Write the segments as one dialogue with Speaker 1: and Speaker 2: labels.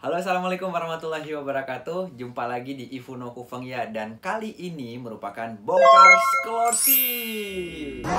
Speaker 1: Halo, assalamualaikum warahmatullahi wabarakatuh. Jumpa lagi di Ifuno Kufeng ya. Dan kali ini merupakan bongkar scholarship.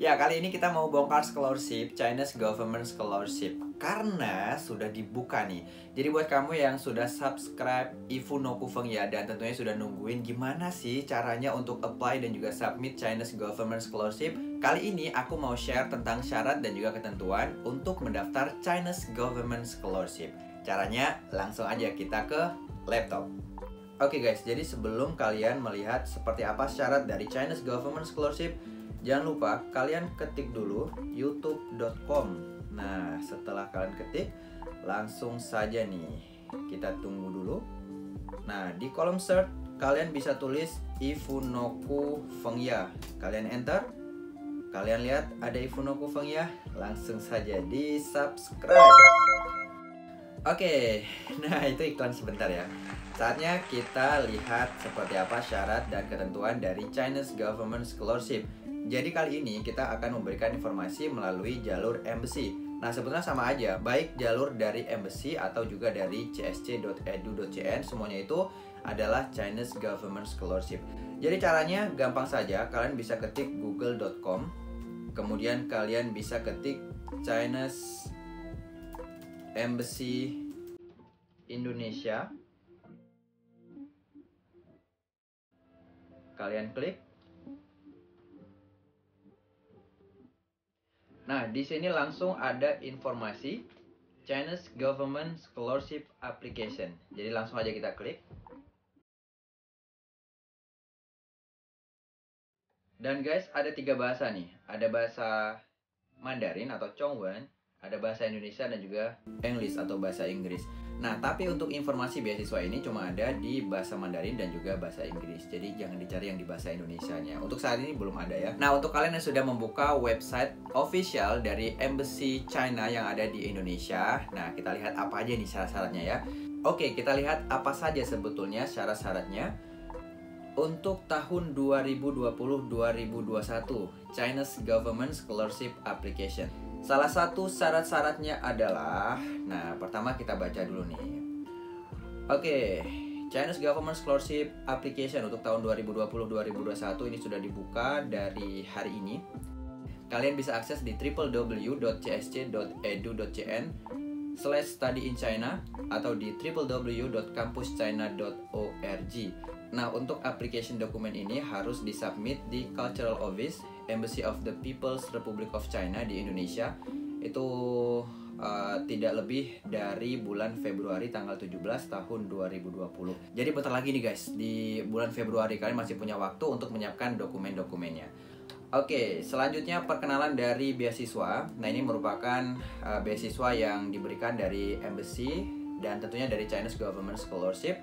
Speaker 1: Ya, kali ini kita mau bongkar scholarship, Chinese Government Scholarship. Karena sudah dibuka nih. Jadi buat kamu yang sudah subscribe Ifuno Kufeng ya, dan tentunya sudah nungguin gimana sih caranya untuk apply dan juga submit Chinese Government Scholarship. Kali ini aku mau share tentang syarat dan juga ketentuan untuk mendaftar Chinese Government Scholarship. Caranya langsung aja kita ke laptop. Oke guys, jadi sebelum kalian melihat seperti apa syarat dari Chinese Government Scholarship, jangan lupa kalian ketik dulu youtube.com. Nah, setelah kalian ketik, langsung saja nih kita tunggu dulu. Nah, di kolom search kalian bisa tulis Ifunoku Fengya. Kalian enter. Kalian lihat ada Ifunoku Fengya, langsung saja di subscribe. Oke, nah itu iklan sebentar ya. Saatnya kita lihat seperti apa syarat dan ketentuan dari Chinese Government Scholarship. Jadi kali ini kita akan memberikan informasi melalui jalur embassy. Nah, sebetulnya sama aja, baik jalur dari embassy atau juga dari csc.edu.cn, semuanya itu adalah Chinese Government Scholarship. Jadi caranya gampang saja, kalian bisa ketik google.com, kemudian kalian bisa ketik Chinese Embassy Indonesia. Kalian klik. Nah, di sini langsung ada informasi Chinese Government Scholarship Application. Jadi langsung aja kita klik. Dan guys, ada 3 bahasa nih. Ada bahasa Mandarin atau Chongwen, ada bahasa Indonesia dan juga English atau bahasa Inggris. Nah, tapi untuk informasi beasiswa ini cuma ada di bahasa Mandarin dan juga bahasa Inggris. Jadi jangan dicari yang di bahasa Indonesianya. Untuk saat ini belum ada ya. Nah, untuk kalian yang sudah membuka website official dari Embassy China yang ada di Indonesia, nah kita lihat apa aja nih syarat-syaratnya ya. Oke, kita lihat apa saja sebetulnya syarat-syaratnya. Untuk tahun 2020-2021, Chinese Government Scholarship Application. Salah satu syarat-syaratnya adalah, nah pertama kita baca dulu nih. Oke, Chinese Government Scholarship Application untuk tahun 2020-2021 ini sudah dibuka dari hari ini. Kalian bisa akses di www.csc.edu.cn/study in China atau di www.campuschina.org. Nah, untuk application dokumen ini harus disubmit di Cultural Office Embassy of the People's Republic of China di Indonesia. Itu tidak lebih dari bulan Februari tanggal 17 tahun 2020. Jadi bentar lagi nih guys, di bulan Februari kalian masih punya waktu untuk menyiapkan dokumen-dokumennya. Oke, selanjutnya perkenalan dari beasiswa. Nah, ini merupakan beasiswa yang diberikan dari Embassy dan tentunya dari Chinese Government Scholarship.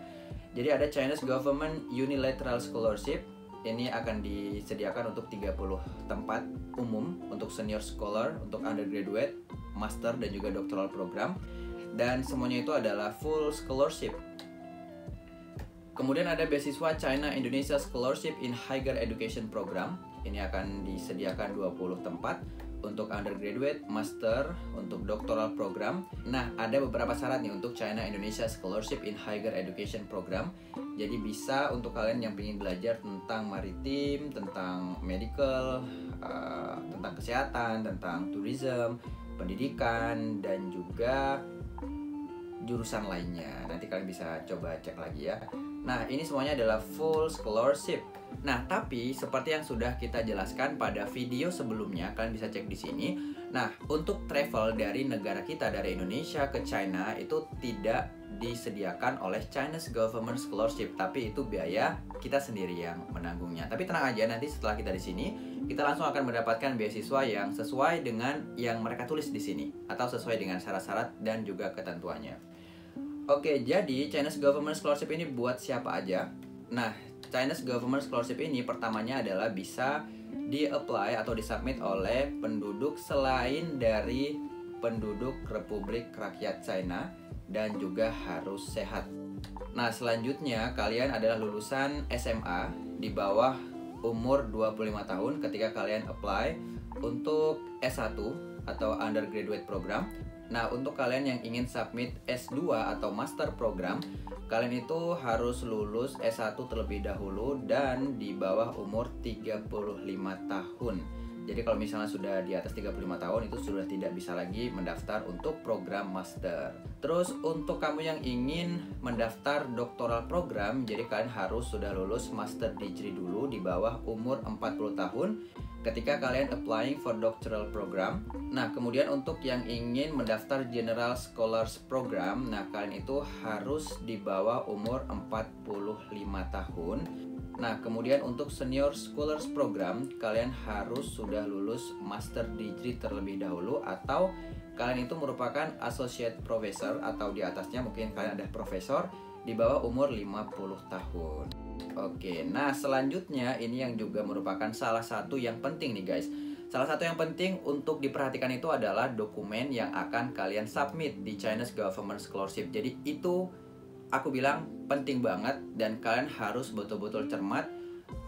Speaker 1: Jadi ada Chinese Government Unilateral Scholarship. Ini akan disediakan untuk 30 tempat umum untuk senior scholar, untuk undergraduate, master dan juga doctoral program. Dan semuanya itu adalah full scholarship. Kemudian ada beasiswa China Indonesia Scholarship in Higher Education Program. Ini akan disediakan 20 tempat untuk undergraduate, master, untuk doctoral program. Nah, ada beberapa syarat nih untuk China Indonesia Scholarship in Higher Education Program. Jadi bisa untuk kalian yang ingin belajar tentang maritim, tentang medical, tentang kesehatan, tentang tourism, pendidikan, dan juga jurusan lainnya. Nanti kalian bisa coba cek lagi ya. Nah, ini semuanya adalah full scholarship. Nah, tapi seperti yang sudah kita jelaskan pada video sebelumnya, kalian bisa cek di sini. Nah, untuk travel dari negara kita, dari Indonesia ke China, itu tidak disediakan oleh Chinese Government Scholarship, tapi itu biaya kita sendiri yang menanggungnya. Tapi tenang aja, nanti setelah kita di sini, kita langsung akan mendapatkan beasiswa yang sesuai dengan yang mereka tulis di sini atau sesuai dengan syarat-syarat dan juga ketentuannya. Oke, jadi Chinese Government Scholarship ini buat siapa aja? Nah, Chinese Government Scholarship ini pertamanya adalah bisa di-apply atau disubmit oleh penduduk selain dari penduduk Republik Rakyat China dan juga harus sehat. Nah, selanjutnya kalian adalah lulusan SMA di bawah umur 25 tahun ketika kalian apply untuk S1 atau undergraduate program. Nah, untuk kalian yang ingin submit S2 atau master program, kalian itu harus lulus S1 terlebih dahulu dan di bawah umur 35 tahun. Jadi kalau misalnya sudah di atas 35 tahun itu sudah tidak bisa lagi mendaftar untuk program master. Terus untuk kamu yang ingin mendaftar doktoral program, jadi kalian harus sudah lulus master degree dulu di bawah umur 40 tahun ketika kalian applying for doctoral program. Nah, kemudian untuk yang ingin mendaftar General Scholars Program, nah kalian itu harus di bawah umur 45 tahun. Nah, kemudian untuk Senior Scholars Program, kalian harus sudah lulus Master Degree terlebih dahulu atau kalian itu merupakan Associate Professor atau di atasnya mungkin kalian ada Profesor di bawah umur 50 tahun. Oke, nah selanjutnya ini yang juga merupakan salah satu yang penting nih guys. Salah satu yang penting untuk diperhatikan itu adalah dokumen yang akan kalian submit di Chinese Government Scholarship. Jadi itu aku bilang penting banget dan kalian harus betul-betul cermat.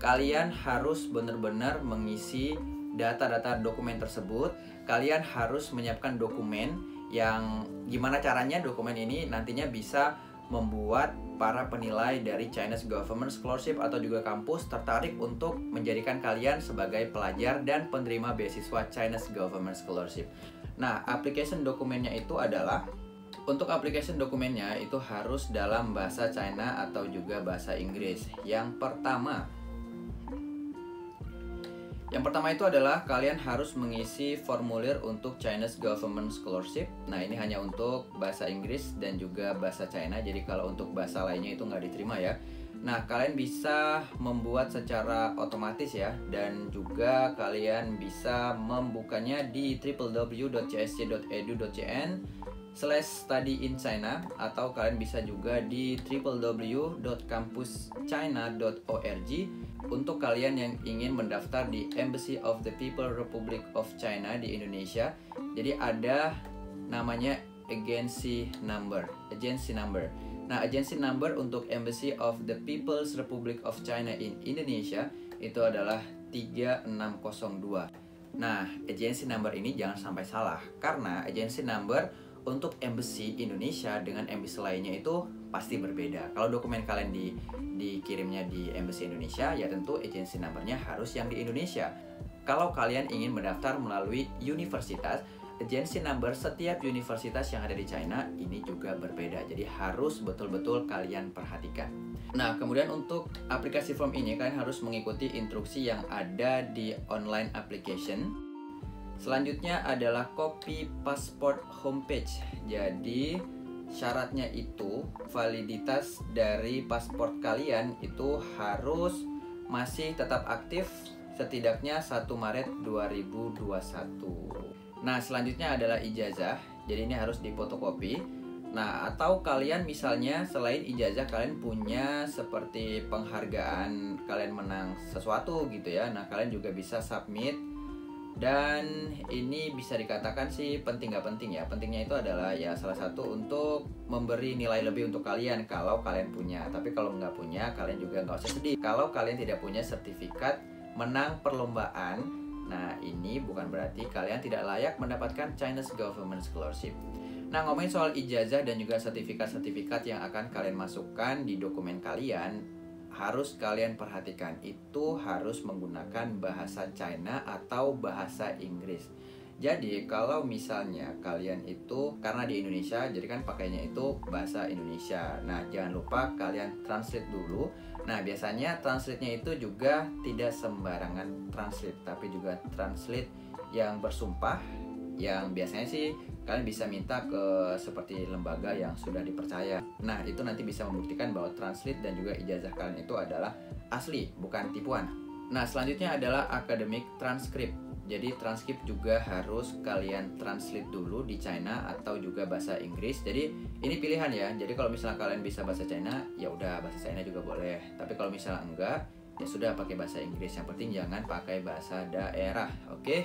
Speaker 1: Kalian harus benar-benar mengisi data-data dokumen tersebut. Kalian harus menyiapkan dokumen yang gimana caranya dokumen ini nantinya bisa membuat para penilai dari Chinese Government Scholarship atau juga kampus tertarik untuk menjadikan kalian sebagai pelajar dan penerima beasiswa Chinese Government Scholarship. Nah, application dokumennya itu adalah, untuk application dokumennya itu harus dalam bahasa China atau juga bahasa Inggris. Yang pertama itu adalah kalian harus mengisi formulir untuk Chinese Government Scholarship. Nah, ini hanya untuk bahasa Inggris dan juga bahasa China. Jadi kalau untuk bahasa lainnya itu nggak diterima ya. Nah, kalian bisa membuat secara otomatis ya. Dan juga kalian bisa membukanya di www.csc.edu.cn/study in China, atau kalian bisa juga di www.campuschina.org untuk kalian yang ingin mendaftar di Embassy of the People Republic of China di Indonesia. Jadi ada namanya agency number. Nah, agency number untuk Embassy of the People's Republic of China in Indonesia itu adalah 3602. Nah, agency number ini jangan sampai salah, karena agency number untuk embassy Indonesia dengan embassy lainnya itu pasti berbeda. Kalau dokumen kalian dikirimnya di embassy Indonesia, ya tentu agency numbernya harus yang di Indonesia. Kalau kalian ingin mendaftar melalui universitas, agency number setiap universitas yang ada di China ini juga berbeda. Jadi harus betul-betul kalian perhatikan. Nah, kemudian untuk aplikasi form ini kalian harus mengikuti instruksi yang ada di online application. Selanjutnya adalah copy passport homepage. Jadi syaratnya itu validitas dari paspor kalian itu harus masih tetap aktif setidaknya 1 Maret 2021. Nah, selanjutnya adalah ijazah. Jadi ini harus difotokopi. Nah, atau kalian misalnya selain ijazah kalian punya seperti penghargaan, kalian menang sesuatu gitu ya. Nah, kalian juga bisa submit. Dan ini bisa dikatakan sih penting gak penting ya. Pentingnya itu adalah ya salah satu untuk memberi nilai lebih untuk kalian kalau kalian punya. Tapi kalau nggak punya, kalian juga nggak usah sedih kalau kalian tidak punya sertifikat menang perlombaan. Nah, ini bukan berarti kalian tidak layak mendapatkan Chinese Government Scholarship. Nah, ngomongin soal ijazah dan juga sertifikat-sertifikat yang akan kalian masukkan di dokumen kalian, harus kalian perhatikan, itu harus menggunakan bahasa China atau bahasa Inggris. Jadi kalau misalnya kalian itu, karena di Indonesia jadi kan pakainya itu bahasa Indonesia. Nah, jangan lupa kalian translate dulu. Nah, biasanya translate-nya itu juga tidak sembarangan translate, tapi juga translate yang bersumpah, yang biasanya sih kalian bisa minta ke seperti lembaga yang sudah dipercaya. Nah, itu nanti bisa membuktikan bahwa translate dan juga ijazah kalian itu adalah asli, bukan tipuan. Nah, selanjutnya adalah academic transcript. Jadi transkrip juga harus kalian translate dulu di China atau juga bahasa Inggris. Jadi ini pilihan ya. Jadi kalau misalnya kalian bisa bahasa China, ya udah bahasa China juga boleh. Tapi kalau misalnya enggak, ya sudah pakai bahasa Inggris. Yang penting jangan pakai bahasa daerah. Oke.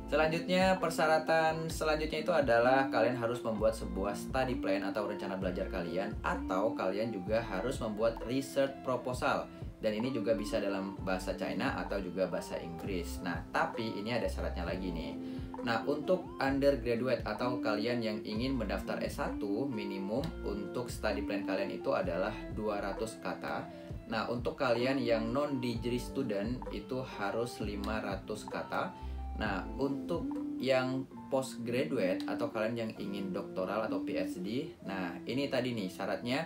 Speaker 1: Selanjutnya, persyaratan selanjutnya itu adalah kalian harus membuat sebuah study plan atau rencana belajar kalian, atau kalian juga harus membuat research proposal. Dan ini juga bisa dalam bahasa China atau juga bahasa Inggris. Nah, tapi ini ada syaratnya lagi nih. Nah, untuk undergraduate atau kalian yang ingin mendaftar S1, minimum untuk study plan kalian itu adalah 200 kata. Nah, untuk kalian yang non-degree student itu harus 500 kata. Nah, untuk yang postgraduate atau kalian yang ingin doktoral atau PhD, nah ini tadi nih syaratnya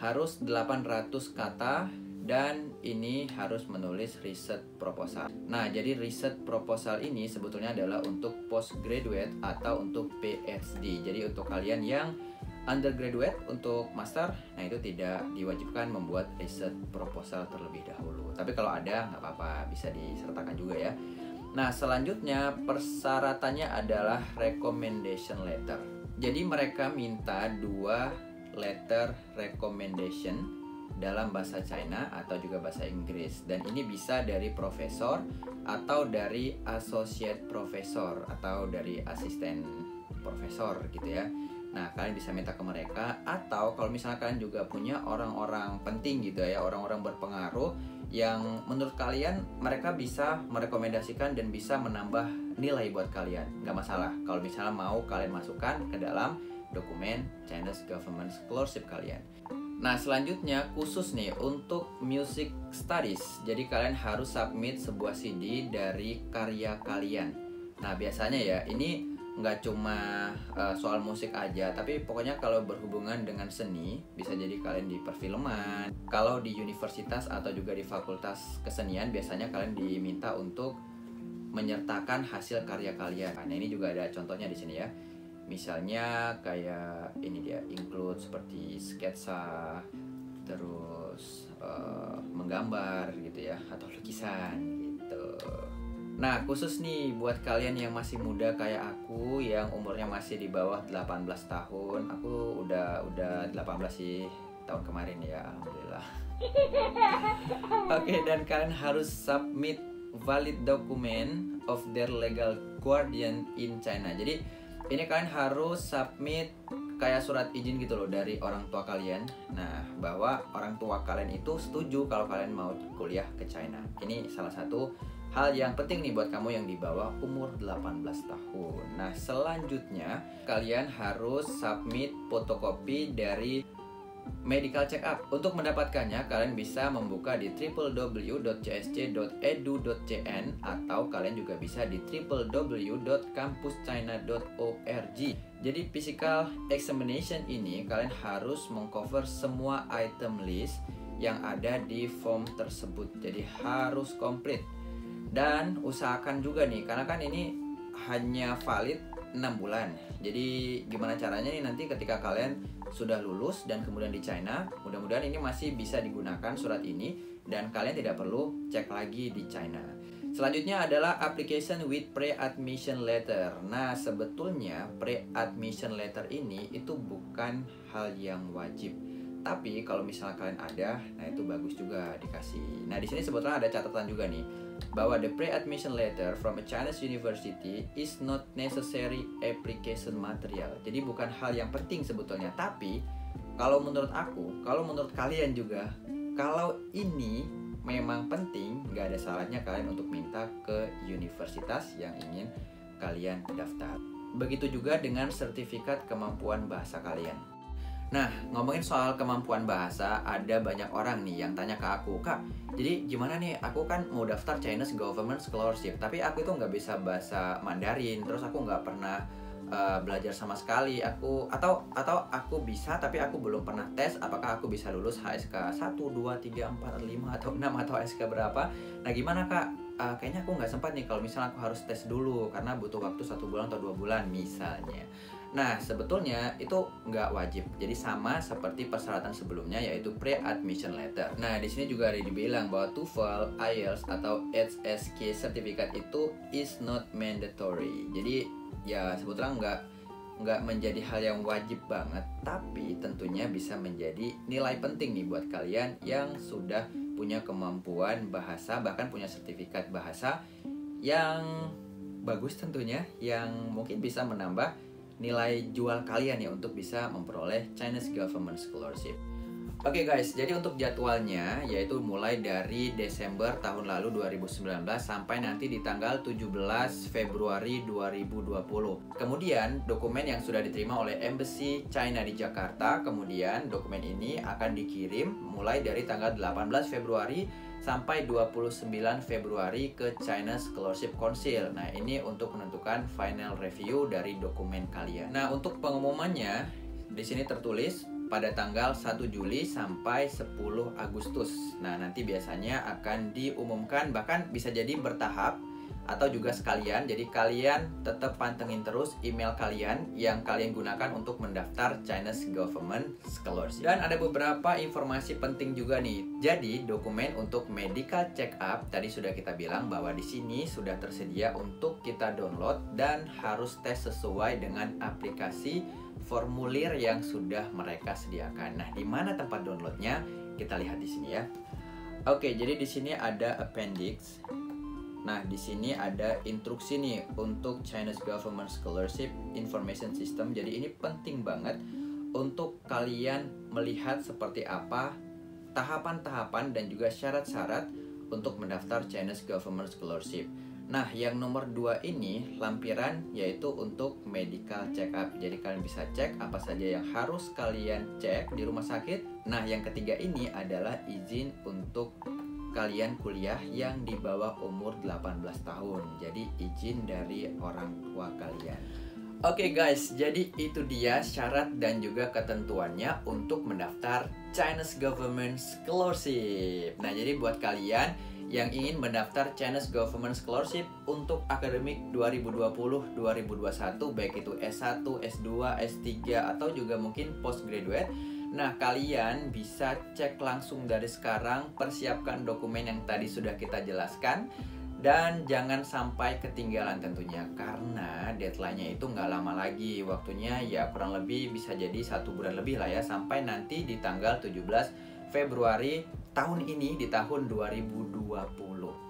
Speaker 1: harus 800 kata. Dan ini harus menulis research proposal. Nah, jadi research proposal ini sebetulnya adalah untuk postgraduate atau untuk PhD. Jadi untuk kalian yang undergraduate, untuk master, nah itu tidak diwajibkan membuat research proposal terlebih dahulu. Tapi kalau ada, nggak apa-apa, bisa disertakan juga ya. Nah, selanjutnya persyaratannya adalah recommendation letter. Jadi mereka minta 2 letter recommendation dalam bahasa China atau juga bahasa Inggris, dan ini bisa dari profesor atau dari associate profesor atau dari asisten profesor gitu ya. Nah, kalian bisa minta ke mereka, atau kalau misalnya kalian juga punya orang-orang penting gitu ya, orang-orang berpengaruh yang menurut kalian mereka bisa merekomendasikan dan bisa menambah nilai buat kalian, nggak masalah kalau misalnya mau kalian masukkan ke dalam dokumen Chinese Government Scholarship kalian. Nah, selanjutnya khusus nih untuk music studies. Jadi kalian harus submit sebuah CD dari karya kalian. Nah, biasanya ya ini nggak cuma soal musik aja, tapi pokoknya kalau berhubungan dengan seni, bisa jadi kalian di perfilman. Kalau di universitas atau juga di fakultas kesenian, biasanya kalian diminta untuk menyertakan hasil karya kalian. Nah, ini juga ada contohnya di sini ya. Misalnya kayak ini dia, include seperti sketsa, terus menggambar gitu ya, atau lukisan gitu. Nah, khusus nih buat kalian yang masih muda kayak aku, yang umurnya masih di bawah 18 tahun. Aku udah 18 sih tahun kemarin ya, alhamdulillah. Oke, dan kalian harus submit valid document of their legal guardian in China. Jadi ini kalian harus submit kayak surat izin gitu loh dari orang tua kalian. Nah, bahwa orang tua kalian itu setuju kalau kalian mau kuliah ke China. Ini salah satu hal yang penting nih buat kamu yang di bawah umur 18 tahun. Nah, selanjutnya kalian harus submit fotokopi dari medical check up. Untuk mendapatkannya, kalian bisa membuka di www.csc.edu.cn atau kalian juga bisa di www.campuschina.org. Jadi physical examination ini kalian harus mengcover semua item list yang ada di form tersebut. Jadi harus komplit. Dan usahakan juga nih, karena kan ini hanya valid 6 bulan. Jadi gimana caranya nih nanti ketika kalian sudah lulus dan kemudian di China, mudah-mudahan ini masih bisa digunakan surat ini dan kalian tidak perlu cek lagi di China. Selanjutnya adalah application with pre-admission letter. Nah, sebetulnya pre-admission letter ini itu bukan hal yang wajib. Tapi kalau misalnya kalian ada, nah itu bagus juga dikasih. Nah, di sini sebetulnya ada catatan juga nih, bahwa the pre-admission letter from a Chinese university is not necessary application material. Jadi bukan hal yang penting sebetulnya, tapi kalau menurut aku, kalau menurut kalian juga, kalau ini memang penting, nggak ada salahnya kalian untuk minta ke universitas yang ingin kalian daftar. Begitu juga dengan sertifikat kemampuan bahasa kalian. Nah, ngomongin soal kemampuan bahasa, ada banyak orang nih yang tanya ke aku, Kak, jadi gimana nih, aku kan mau daftar Chinese Government Scholarship, tapi aku itu nggak bisa bahasa Mandarin, terus aku nggak pernah belajar sama sekali, atau aku bisa tapi aku belum pernah tes, apakah aku bisa lulus HSK 1, 2, 3, 4, 5, atau 6, atau HSK berapa. Nah, gimana Kak? Kayaknya aku nggak sempat nih kalau misalnya aku harus tes dulu, karena butuh waktu 1 bulan atau 2 bulan misalnya. Nah, sebetulnya itu nggak wajib. Jadi sama seperti persyaratan sebelumnya, yaitu pre-admission letter. Nah, di sini juga ada dibilang bahwa TOEFL, IELTS atau HSK sertifikat itu is not mandatory. Jadi ya sebetulnya nggak menjadi hal yang wajib banget, tapi tentunya bisa menjadi nilai penting nih buat kalian yang sudah punya kemampuan bahasa, bahkan punya sertifikat bahasa yang bagus tentunya, yang mungkin bisa menambah nilai jual kalian ya untuk bisa memperoleh Chinese Government Scholarship. Oke guys, jadi untuk jadwalnya yaitu mulai dari Desember tahun lalu 2019 sampai nanti di tanggal 17 Februari 2020. Kemudian dokumen yang sudah diterima oleh Embassy China di Jakarta, kemudian dokumen ini akan dikirim mulai dari tanggal 18 Februari sampai 29 Februari ke China Scholarship Council. Nah, ini untuk menentukan final review dari dokumen kalian. Nah, untuk pengumumannya di sini tertulis pada tanggal 1 Juli sampai 10 Agustus. Nah, nanti biasanya akan diumumkan, bahkan bisa jadi bertahap atau juga sekalian. Jadi kalian tetap pantengin terus email kalian yang kalian gunakan untuk mendaftar Chinese Government Scholarship. Dan ada beberapa informasi penting juga nih. Jadi dokumen untuk medical check up tadi sudah kita bilang bahwa di sini sudah tersedia untuk kita download dan harus tes sesuai dengan aplikasi formulir yang sudah mereka sediakan. Nah, di mana tempat downloadnya? Kita lihat di sini ya. Oke, jadi di sini ada appendix. Nah, di sini ada instruksi nih untuk Chinese Government Scholarship Information System. Jadi ini penting banget untuk kalian melihat seperti apa tahapan-tahapan dan juga syarat-syarat untuk mendaftar Chinese Government Scholarship. Nah, yang nomor 2 ini lampiran yaitu untuk medical check up. Jadi kalian bisa cek apa saja yang harus kalian cek di rumah sakit. Nah, yang ketiga ini adalah izin untuk kalian kuliah yang di bawah umur 18 tahun. Jadi izin dari orang tua kalian. Oke guys, jadi itu dia syarat dan juga ketentuannya untuk mendaftar Chinese Government Scholarship. Nah, jadi buat kalian yang ingin mendaftar Chinese Government Scholarship untuk akademik 2020-2021, baik itu S1, S2, S3 atau juga mungkin postgraduate. Nah, kalian bisa cek langsung dari sekarang, persiapkan dokumen yang tadi sudah kita jelaskan, dan jangan sampai ketinggalan tentunya, karena deadline-nya itu nggak lama lagi. Waktunya ya kurang lebih bisa jadi 1 bulan lebih lah ya, sampai nanti di tanggal 17 Februari tahun ini, di tahun 2020.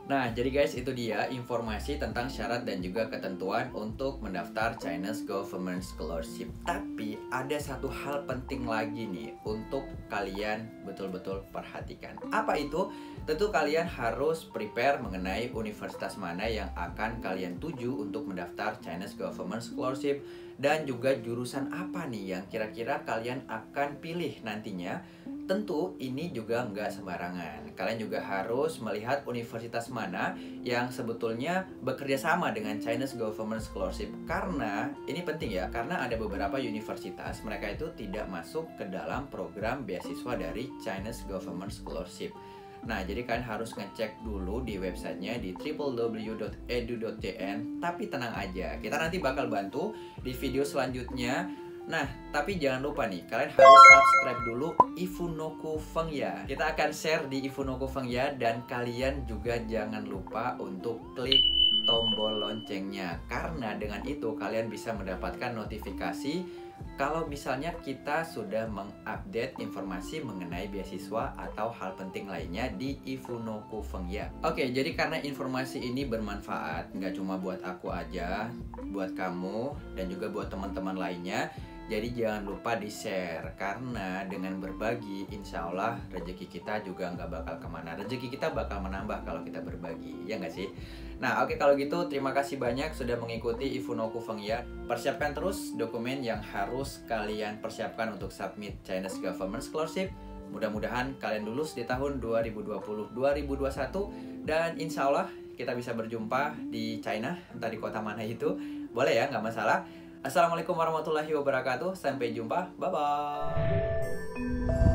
Speaker 1: Nah, jadi guys, itu dia informasi tentang syarat dan juga ketentuan untuk mendaftar Chinese Government Scholarship. Tapi ada satu hal penting lagi nih untuk kalian betul-betul perhatikan. Apa itu? Tentu kalian harus prepare mengenai universitas mana yang akan kalian tuju untuk mendaftar Chinese Government Scholarship, dan juga jurusan apa nih yang kira-kira kalian akan pilih nantinya. Tentu ini juga nggak sembarangan. Kalian juga harus melihat universitas mana yang sebetulnya bekerja sama dengan Chinese Government Scholarship. Karena ini penting ya, karena ada beberapa universitas mereka itu tidak masuk ke dalam program beasiswa dari Chinese Government Scholarship. Nah, jadi kalian harus ngecek dulu di websitenya di www.edu.cn. Tapi tenang aja, kita nanti bakal bantu di video selanjutnya. Nah, tapi jangan lupa nih, kalian harus subscribe dulu Ifunoku Fengya. Kita akan share di Ifunoku Fengya, dan kalian juga jangan lupa untuk klik tombol loncengnya. Karena dengan itu kalian bisa mendapatkan notifikasi kalau misalnya kita sudah mengupdate informasi mengenai beasiswa atau hal penting lainnya di Ifunoku Fengya. Oke, jadi karena informasi ini bermanfaat, nggak cuma buat aku aja, buat kamu dan juga buat teman-teman lainnya. Jadi jangan lupa di-share, karena dengan berbagi insya Allah rezeki kita juga nggak bakal kemana. Rezeki kita bakal menambah kalau kita berbagi, ya nggak sih? Nah, oke, kalau gitu terima kasih banyak sudah mengikuti Ifunoku Fengya. Persiapkan terus dokumen yang harus kalian persiapkan untuk submit Chinese Government Scholarship. Mudah-mudahan kalian lulus di tahun 2020-2021, dan insya Allah kita bisa berjumpa di China, entah di kota mana itu. Boleh ya, nggak masalah. Assalamualaikum warahmatullahi wabarakatuh. Sampai jumpa. Bye-bye.